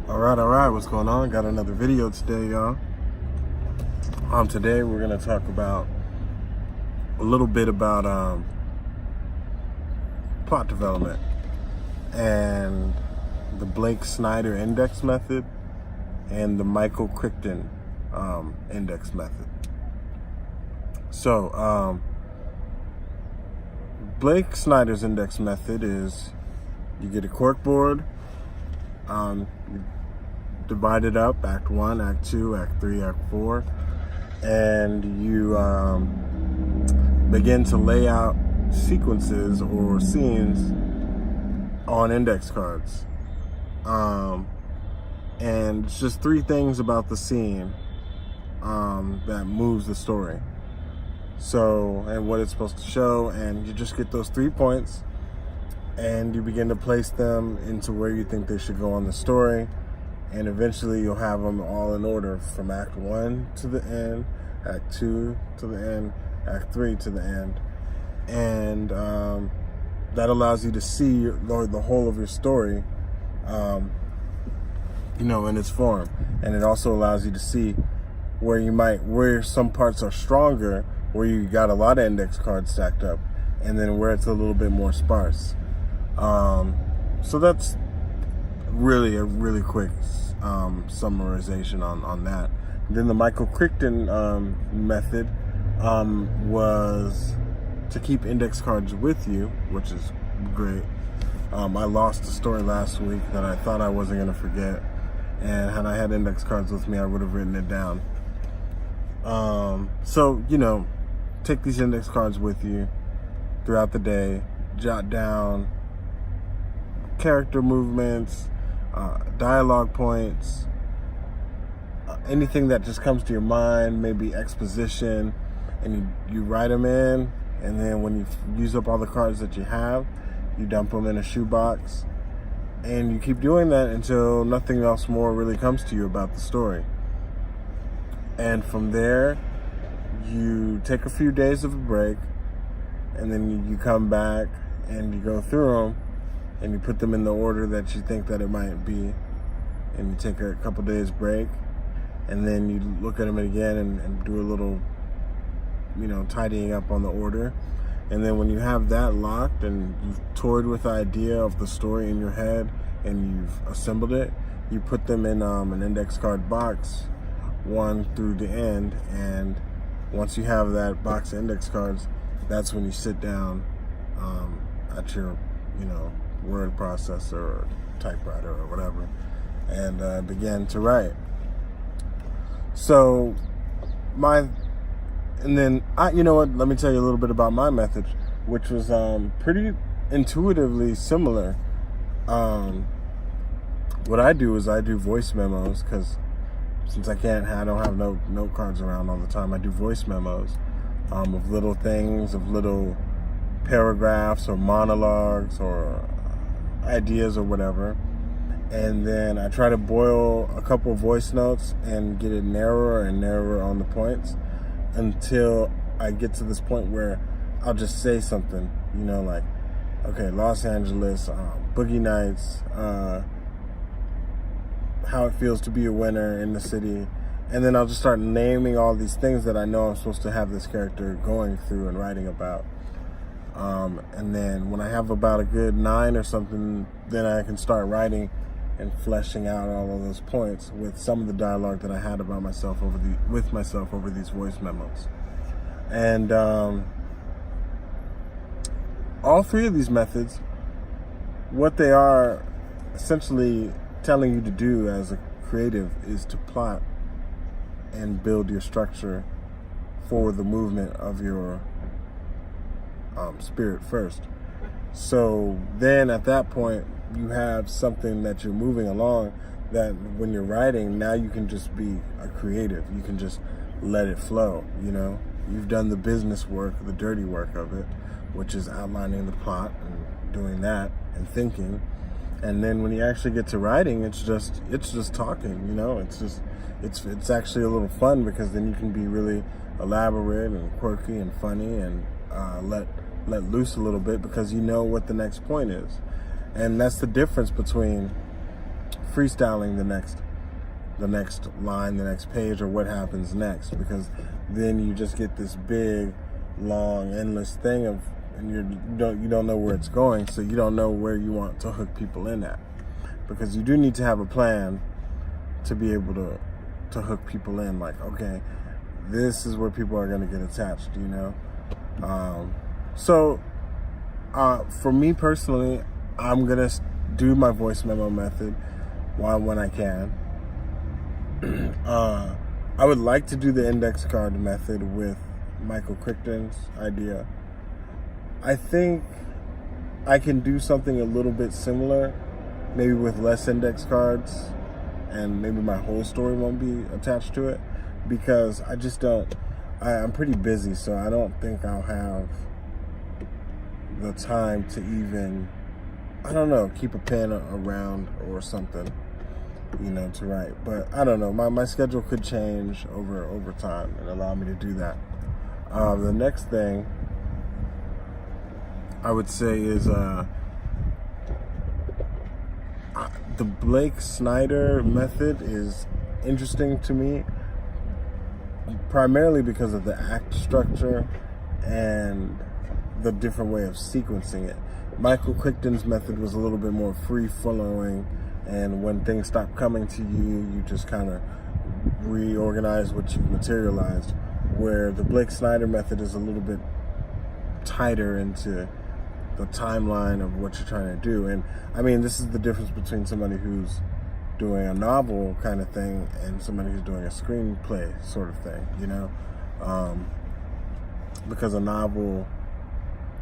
All right, what's going on? Got another video today, y'all. Today we're gonna talk about a little bit about plot development and the Snyder index method and the Crichton index method. So, Snyder's index method is you get a corkboard, you divide it up, Act 1, Act 2, Act 3, Act 4, and you begin to lay out sequences or scenes on index cards. And it's just 3 things about the scene that moves the story. So, and what it's supposed to show, and you just get those 3 points and you begin to place them into where you think they should go on the story, and eventually you'll have them all in order from Act 1 to the end, Act 2 to the end, Act 3 to the end. And that allows you to see the whole of your story, in its form. And it also allows you to see where some parts are stronger, where you got a lot of index cards stacked up, and then where it's a little bit more sparse. So that's really a really quick summarization on that. Then the Crichton method was to keep index cards with you, which is great. I lost a story last week that I thought I wasn't going to forget, and had I had index cards with me, I would have written it down. So, take these index cards with you throughout the day, jot down character movements, dialogue points, anything that just comes to your mind, maybe exposition, and you write them in, and then when you use up all the cards that you have, you dump them in a shoebox, and you keep doing that until nothing else more really comes to you about the story. And from there, you take a few days of a break, and then you come back and you go through them, and you put them in the order that you think that it might be, and you take a couple days break, and then you look at them again and do a little, tidying up on the order. And then when you have that locked and you've toyed with the idea of the story in your head and you've assembled it, you put them in an index card box 1 through the end. And once you have that box of index cards, that's when you sit down at your, word processor or typewriter or whatever, and begin to write. So let me tell you a little bit about my method, which was pretty intuitively similar. What I do is I do voice memos, because since I don't have note cards around all the time, I do voice memos of little things, of little paragraphs or monologues or ideas or whatever. And then I try to boil a couple of voice notes and get it narrower and narrower on the points until I get to this point where I'll just say something, like, okay, Los Angeles, Boogie Nights, how it feels to be a winner in the city. And then I'll just start naming all these things that I know I'm supposed to have this character going through and writing about. And then when I have about a good 9 or something, then I can start writing and fleshing out all of those points with some of the dialogue that I had about myself with myself over these voice memos. And all 3 of these methods, what they are essentially telling you to do as a creative is to plot and build your structure for the movement of your spirit first. So then at that point, you have something that you're moving along, that when you're writing, now you can just be a creative. You can just let it flow, You've done the business work, the dirty work of it, which is outlining the plot and doing that and thinking. And then when you actually get to writing, it's just talking, it's actually a little fun, because then you can be really elaborate and quirky and funny and let loose a little bit, because you know what the next point is. And that's the difference between freestyling the next line, the next page, or what happens next, because then you just get this big, long, endless thing of, and you don't know where it's going, so you don't know where you want to hook people in at, because you do need to have a plan to be able to hook people in. Like, okay, this is where people are going to get attached, you know. So for me personally, I'm gonna do my voice memo method when I can. I would like to do the index card method with Michael Crichton's idea. I think I can do something a little bit similar, maybe with less index cards, and maybe my whole story won't be attached to it, because I just don't, I'm pretty busy, so I don't think I'll have the time to even, I don't know, keep a pen around or something, you know, to write. But I don't know, my schedule could change over time and allow me to do that. The next thing I would say is the Blake Snyder method is interesting to me, primarily because of the act structure and the different way of sequencing it. Michael Crichton's method was a little bit more free-flowing, and when things stop coming to you, you just kind of reorganize what you've materialized, where the Blake Snyder method is a little bit tighter into the timeline of what you're trying to do. And I mean, this is the difference between somebody who's doing a novel kind of thing and somebody who's doing a screenplay sort of thing, you know, because a novel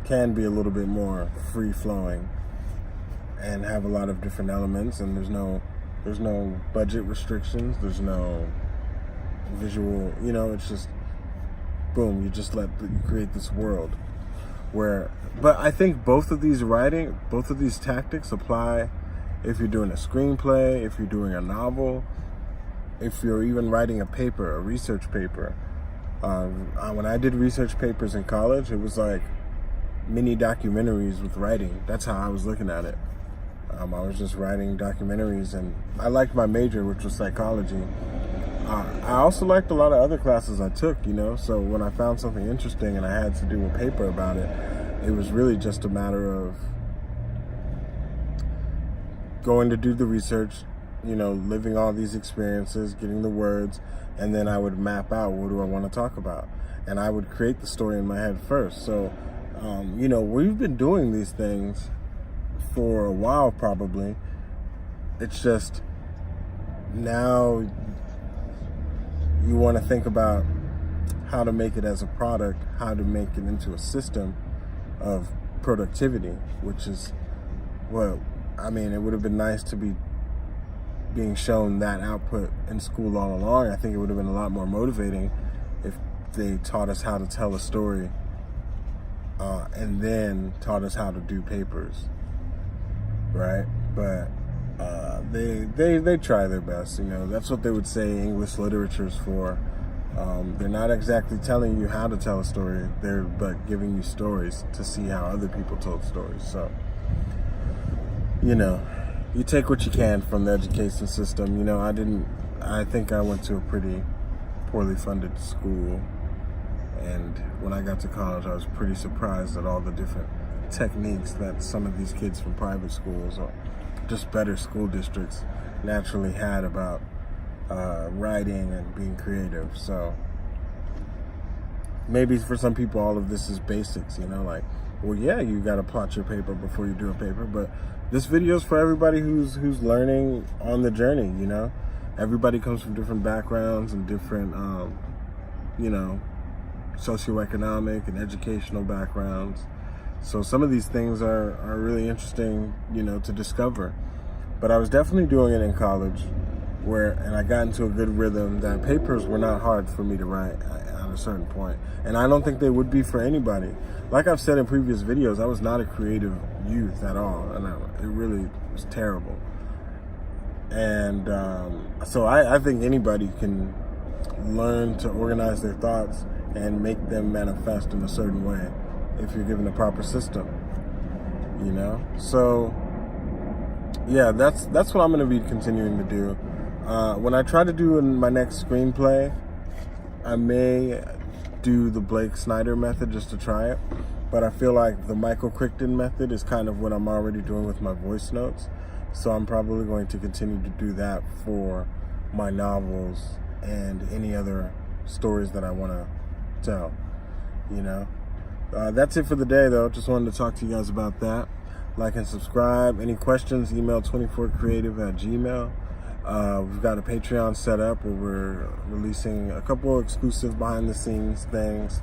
can be a little bit more free-flowing and have a lot of different elements, and there's no budget restrictions, there's no visual, you know, it's just boom, you just you create this world but I think both of these tactics apply if you're doing a screenplay, if you're doing a novel, if you're even writing a paper, a research paper. When I did research papers in college, it was like mini documentaries with writing. That's how I was looking at it. I was just writing documentaries, and I liked my major, which was psychology. I also liked a lot of other classes I took, you know, so when I found something interesting and I had to do a paper about it, it was really just a matter of going to do the research, you know, living all these experiences, getting the words, and then I would map out what do I want to talk about. And I would create the story in my head first. So, you know, we've been doing these things for a while probably. It's just now you want to think about how to make it as a product, how to make it into a system of productivity, which is, well, I mean, it would have been nice to be being shown that output in school all along. I think it would have been a lot more motivating if they taught us how to tell a story and then taught us how to do papers, right? But they try their best, you know. That's what they would say English literature's for. They're not exactly telling you how to tell a story, but giving you stories to see how other people told stories. So, you know, you take what you can from the education system. You know, I think I went to a pretty poorly funded school, and when I got to college, I was pretty surprised at all the different techniques that some of these kids from private schools or just better school districts naturally had about writing and being creative. So maybe for some people all of this is basics, you know, like, well, yeah, you got to plot your paper before you do a paper, but this video is for everybody who's learning on the journey, you know. Everybody comes from different backgrounds and different you know, socioeconomic and educational backgrounds. So some of these things are really interesting, you know, to discover. But I was definitely doing it in college, and I got into a good rhythm that papers were not hard for me to write at a certain point. And I don't think they would be for anybody. Like I've said in previous videos, I was not a creative youth at all, and it really was terrible. And so I think anybody can learn to organize their thoughts and make them manifest in a certain way if you're given a proper system, you know? So yeah, that's what I'm going to be continuing to do. When I try to do my next screenplay, I may do the Blake Snyder method just to try it. But I feel like the Michael Crichton method is kind of what I'm already doing with my voice notes. So I'm probably going to continue to do that for my novels and any other stories that I want to tell, you know. That's it for the day, though. Just wanted to talk to you guys about that. Like and subscribe. Any questions, email 24creative@gmail.com. We've got a Patreon set up where we're releasing a couple of exclusive behind-the-scenes things.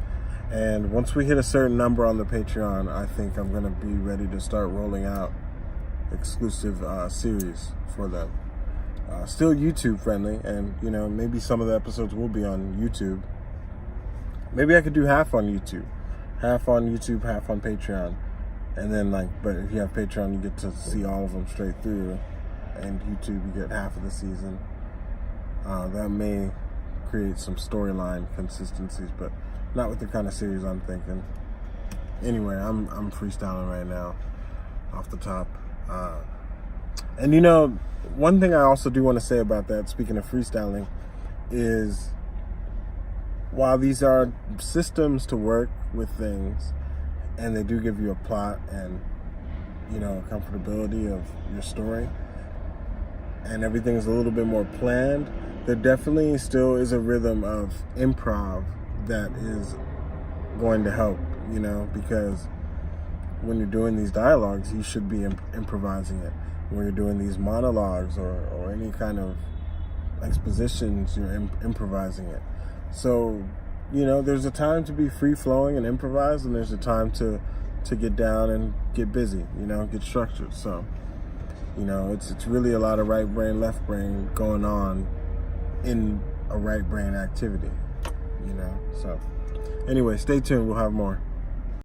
And once we hit a certain number on the Patreon, I think I'm going to be ready to start rolling out exclusive series for them. Still YouTube friendly, and you know, maybe some of the episodes will be on YouTube. Maybe I could do half on YouTube, half on Patreon, and then but if you have Patreon, you get to see all of them straight through, and YouTube you get half of the season. That may create some storyline consistencies, but not with the kind of series I'm thinking. Anyway, I'm freestyling right now, off the top. And you know, one thing I also do want to say about that, speaking of freestyling, is while these are systems to work with things, and they do give you a plot and, you know, comfortability of your story, and everything is a little bit more planned, there definitely still is a rhythm of improv that is going to help, you know, because when you're doing these dialogues, you should be improvising it. When you're doing these monologues or any kind of expositions, you're improvising it. So, you know, there's a time to be free-flowing and improvise, and there's a time to get down and get busy, you know, get structured. So, you know, it's really a lot of right brain, left brain going on in a right brain activity, you know. So, anyway, stay tuned. We'll have more.